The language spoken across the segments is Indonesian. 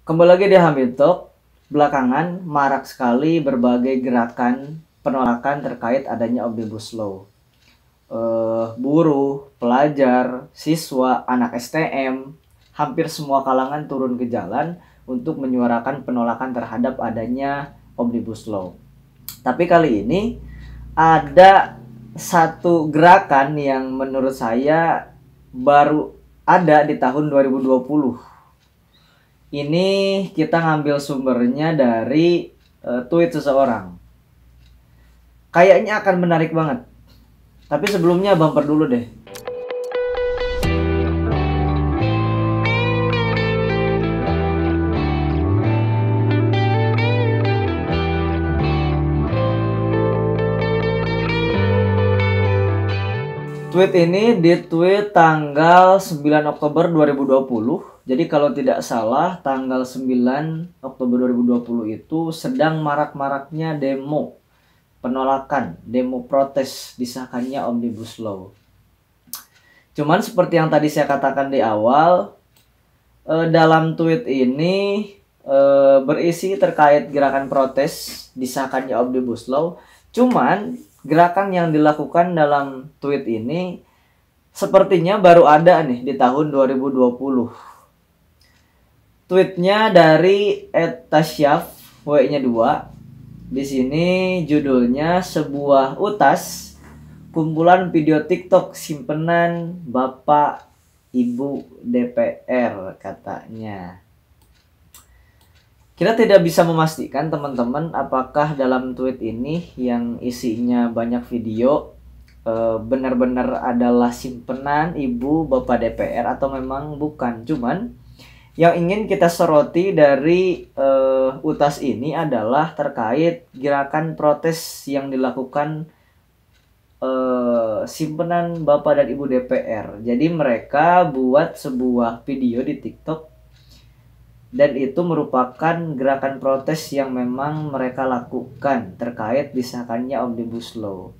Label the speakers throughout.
Speaker 1: Kembali lagi di Hamid Talk. Belakangan marak sekali berbagai gerakan penolakan terkait adanya Omnibus Law. Buruh, pelajar, siswa, anak STM, hampir semua kalangan turun ke jalan untuk menyuarakan penolakan terhadap adanya Omnibus Law. Tapi kali ini ada satu gerakan yang menurut saya baru ada di tahun 2020. Ini kita ngambil sumbernya dari tweet seseorang. Kayaknya akan menarik banget. Tapi sebelumnya bumper dulu deh. Tweet ini di-tweet tanggal 9 Oktober 2020. Jadi kalau tidak salah tanggal 9 Oktober 2020 itu sedang marak-maraknya demo penolakan, demo protes disahkannya Omnibus Law. Cuman seperti yang tadi saya katakan di awal, dalam tweet ini berisi terkait gerakan protes disahkannya Omnibus Law. Cuman gerakan yang dilakukan dalam tweet ini sepertinya baru ada nih di tahun 2020. Tweetnya dari @tasyaf, W-nya 2. Di sini judulnya sebuah utas kumpulan video TikTok simpenan Bapak Ibu DPR katanya. Kita tidak bisa memastikan teman-teman apakah dalam tweet ini yang isinya banyak video benar-benar adalah simpenan Ibu Bapak DPR atau memang bukan. Cuman yang ingin kita soroti dari utas ini adalah terkait gerakan protes yang dilakukan simpenan Bapak dan Ibu DPR. Jadi mereka buat sebuah video di TikTok dan itu merupakan gerakan protes yang memang mereka lakukan terkait disahkannya Omnibus Law.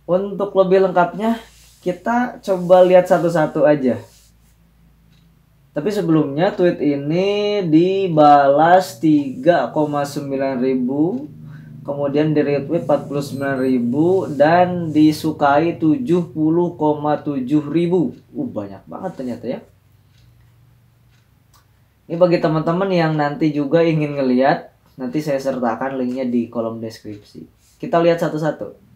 Speaker 1: Untuk lebih lengkapnya kita coba lihat satu-satu aja. Tapi sebelumnya tweet ini dibalas 3,9 ribu, kemudian di retweet 49.000 dan disukai 70,7 ribu. Banyak banget ternyata ya. Ini bagi teman-teman yang nanti juga ingin ngeliat, nanti saya sertakan linknya di kolom deskripsi. Kita lihat satu-satu.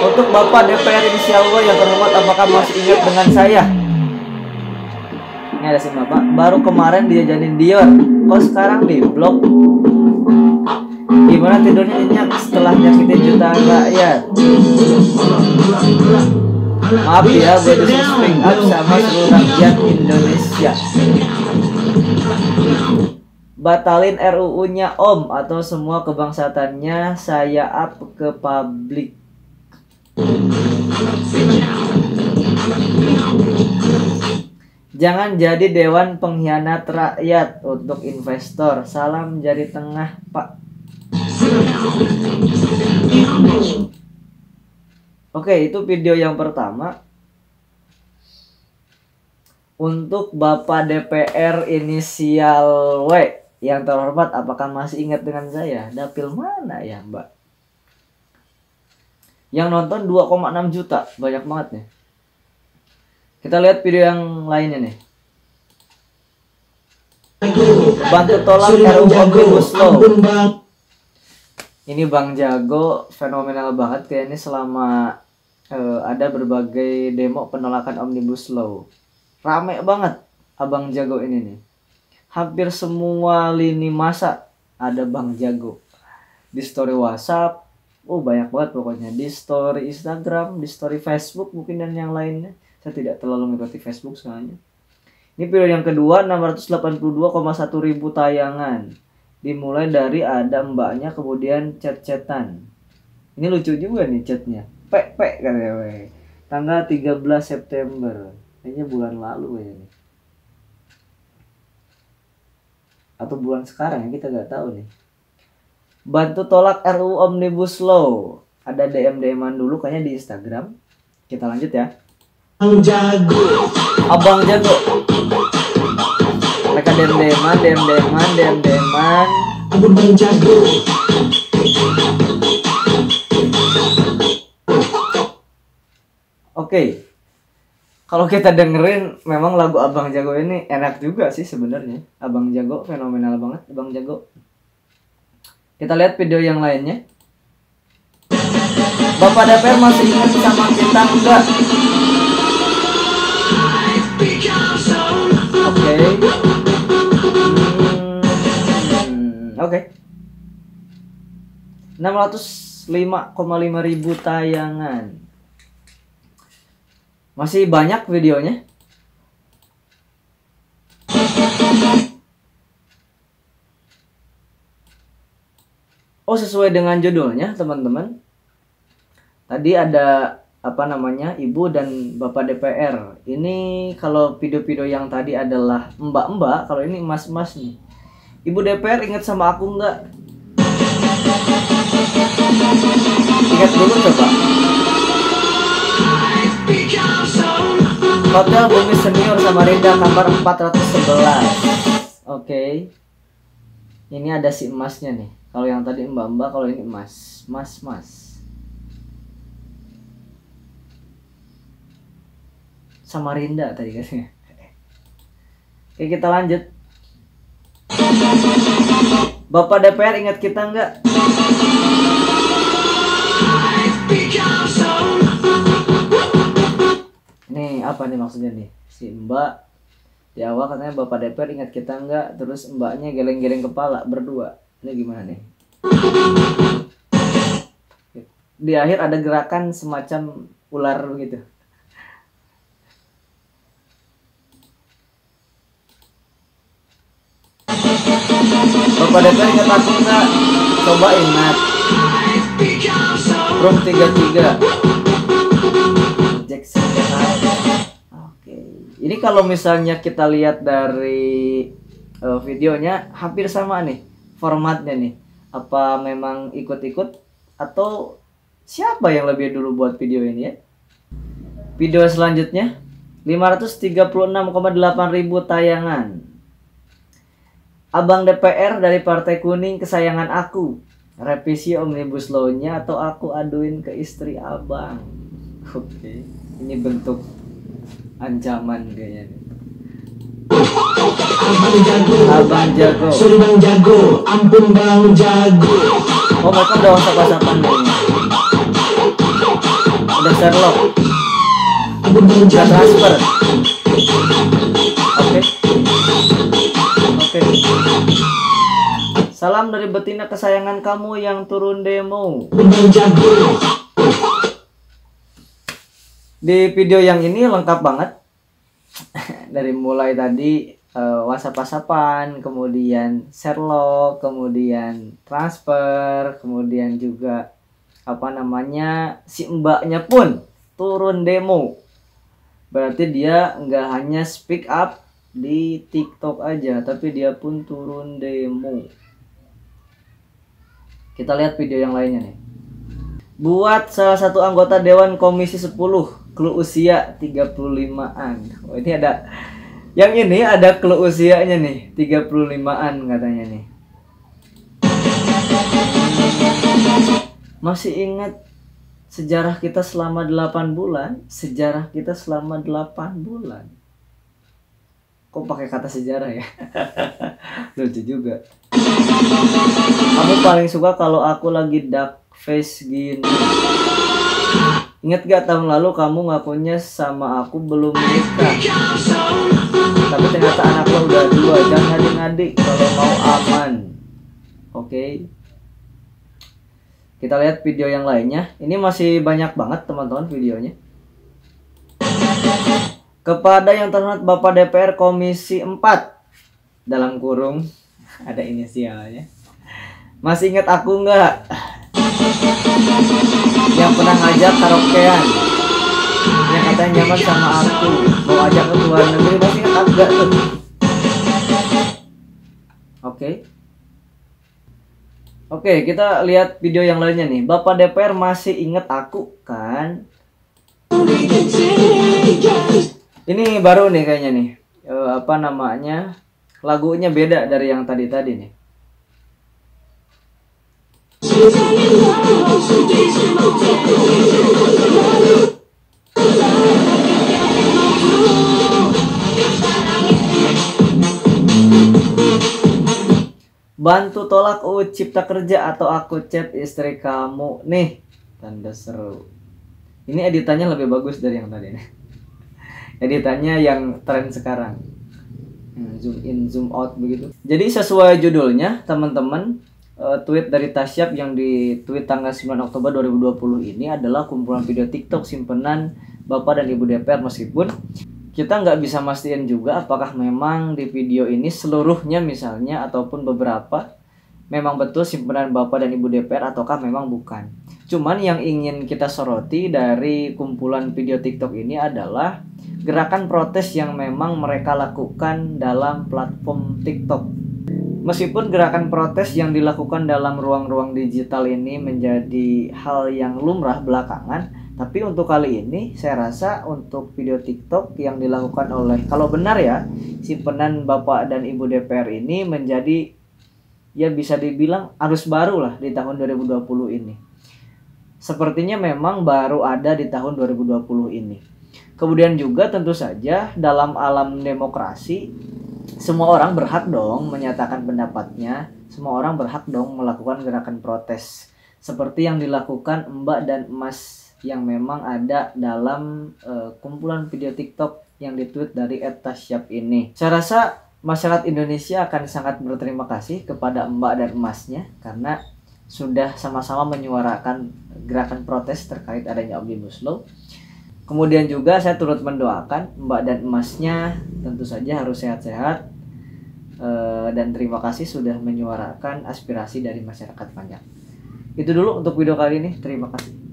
Speaker 1: Untuk Bapak DPR inisial W yang terhormat, apakah masih ingat dengan saya? Ini ada si Bapak, baru kemarin diajanin Dior, kok sekarang di blok? Gimana tidurnya nyenyak setelah nyakitin jutaan rakyat? Maaf ya, gue disuruh speak up sama seluruh rakyat Indonesia. Batalin RUU-nya Om atau semua kebangsatannya saya up ke publik. Jangan jadi dewan pengkhianat rakyat untuk investor. Salam jari tengah, Pak. Oke, itu video yang pertama. Untuk Bapak DPR inisial W yang terhormat, apakah masih ingat dengan saya? Dapil mana ya, Mbak? Yang nonton 2,6 juta, banyak banget nih. Kita lihat video yang lainnya nih. Bantu tolak RUU Omnibus Law. Ini Bang Jago fenomenal banget kayaknya selama ada berbagai demo penolakan Omnibus Law. Rame banget Abang Jago ini nih. Hampir semua lini masa ada Bang Jago. Di story WhatsApp, banyak banget pokoknya. Di story Instagram, di story Facebook mungkin dan yang lainnya. Saya tidak terlalu mengikuti Facebook soalnya. Ini video yang kedua, 682,1 ribu tayangan. Dimulai dari ada mbaknya kemudian chat-chatan. Ini lucu juga nih chatnya. Pek katanya. Tanggal 13 September. Kayaknya bulan lalu ya ini. Atau bulan sekarang ya, kita nggak tahu nih. Bantu tolak RUU Omnibus Law. ada DM-DM-an dulu kayaknya di Instagram. Kita lanjut ya. Abang Jago. Mereka DM-DM-an.
Speaker 2: Abang Jago.
Speaker 1: Oke. Kalau kita dengerin memang lagu Abang Jago ini enak juga sih sebenarnya. Abang Jago fenomenal banget, Abang Jago. Kita lihat video yang lainnya. Bapak DPR masih ingat sama kita enggak? Oke. Oke. 605,5 ribu tayangan. Masih banyak videonya. Oh, sesuai dengan judulnya teman-teman. Tadi ada apa namanya, Ibu dan Bapak DPR. Ini kalau video-video yang tadi adalah mbak-mbak, kalau ini mas-mas nih. Ibu DPR ingat sama aku nggak? Ingat dulu coba. Hotel Bumi Senior Samarinda kamar 411. Oke. Ini ada si emasnya nih. Kalau yang tadi mbak-mbak, kalau ini emas. Mas. Samarinda tadi katanya. Oke, kita lanjut. Bapak DPR ingat kita nggak? Ini apa nih maksudnya nih? Si Mbak di awal katanya Bapak DPR ingat kita nggak? Terus mbaknya geleng-geleng kepala berdua. Ini gimana nih? Di akhir ada gerakan semacam ular gitu. Bapak DPR ingat aku nggak? Coba ingat. Room 33. Jackson Jakarta. Oke. Ini kalau misalnya kita lihat dari videonya hampir sama nih formatnya nih. Apa memang ikut-ikut atau siapa yang lebih dulu buat video ini ya? Video selanjutnya 536,8 ribu tayangan. Abang DPR dari Partai Kuning kesayangan aku. Revisi Omnibus Law-nya atau aku aduin ke istri abang. Oke. Ini bentuk ancaman kayaknya nih. Abang Jago.
Speaker 2: Sorry Bang Jago, ampun Bang Jago.
Speaker 1: Oh, mereka udah whatsapp-whatsappan nih. Udah Sherlock. Udah transfer. Oke. Salam dari betina kesayangan kamu yang turun demo. Di video yang ini lengkap banget. Dari mulai tadi WhatsApp-WhatsAppan, kemudian Sherlock, kemudian transfer, kemudian juga apa namanya, si mbaknya pun turun demo. Berarti dia nggak hanya speak up di TikTok aja, tapi dia pun turun demo. Kita lihat video yang lainnya nih. Buat salah satu anggota Dewan Komisi 10, clue usia 35-an. Oh, ini ada yang ini ada clue usianya nih, 35-an katanya nih. Masih ingat sejarah kita selama 8 bulan? Sejarah kita selama 8 bulan. Kok pakai kata sejarah ya? Lucu juga. Kamu paling suka kalau aku lagi dark face gini. Ingat gak tahun lalu kamu ngakunya sama aku belum nikah, tapi ternyata anaknya udah 2. Jangan ngadi-ngadi kalau mau aman. Oke. Kita lihat video yang lainnya. Ini masih banyak banget teman-teman videonya. Kepada yang terhormat Bapak DPR Komisi 4 dalam kurung ada inisialnya. Masih ingat aku nggak? Yang pernah ngajak karaokean, yang katanya nyaman sama aku, mau ajak ke luar negeri. Masih ingat aku nggak tuh? Oke. Oke, kita lihat video yang lainnya nih. Bapak DPR masih inget aku kan? Ini baru nih kayaknya nih. Apa namanya? Lagunya beda dari yang tadi-tadi nih. Bantu tolak UU Cipta Kerja atau aku chat istri kamu nih. Tanda seru. Ini editannya lebih bagus dari yang tadi nih. Editannya yang tren sekarang. Zoom in, zoom out begitu. Jadi sesuai judulnya, teman-teman, tweet dari Tasyap yang di tweet tanggal 9 Oktober 2020 ini adalah kumpulan video TikTok simpenan Bapak dan Ibu DPR, meskipun kita nggak bisa mastiin juga apakah memang di video ini seluruhnya misalnya ataupun beberapa memang betul simpenan Bapak dan Ibu DPR ataukah memang bukan. Cuman yang ingin kita soroti dari kumpulan video TikTok ini adalah gerakan protes yang memang mereka lakukan dalam platform TikTok. Meskipun gerakan protes yang dilakukan dalam ruang-ruang digital ini menjadi hal yang lumrah belakangan, tapi untuk kali ini saya rasa untuk video TikTok yang dilakukan oleh, kalau benar ya, simpenan Bapak dan Ibu DPR ini menjadi, ya bisa dibilang arus baru lah di tahun 2020 ini. Sepertinya memang baru ada di tahun 2020 ini. Kemudian juga tentu saja dalam alam demokrasi semua orang berhak dong menyatakan pendapatnya, semua orang berhak dong melakukan gerakan protes seperti yang dilakukan Mbak dan Mas yang memang ada dalam kumpulan video TikTok yang ditweet dari @tasyap ini. Saya rasa masyarakat Indonesia akan sangat berterima kasih kepada Mbak dan Masnya karena sudah sama-sama menyuarakan gerakan protes terkait adanya Omnibus Law. Kemudian juga saya turut mendoakan Mbak dan Masnya tentu saja harus sehat-sehat, dan terima kasih sudah menyuarakan aspirasi dari masyarakat banyak. Itu dulu untuk video kali ini, terima kasih.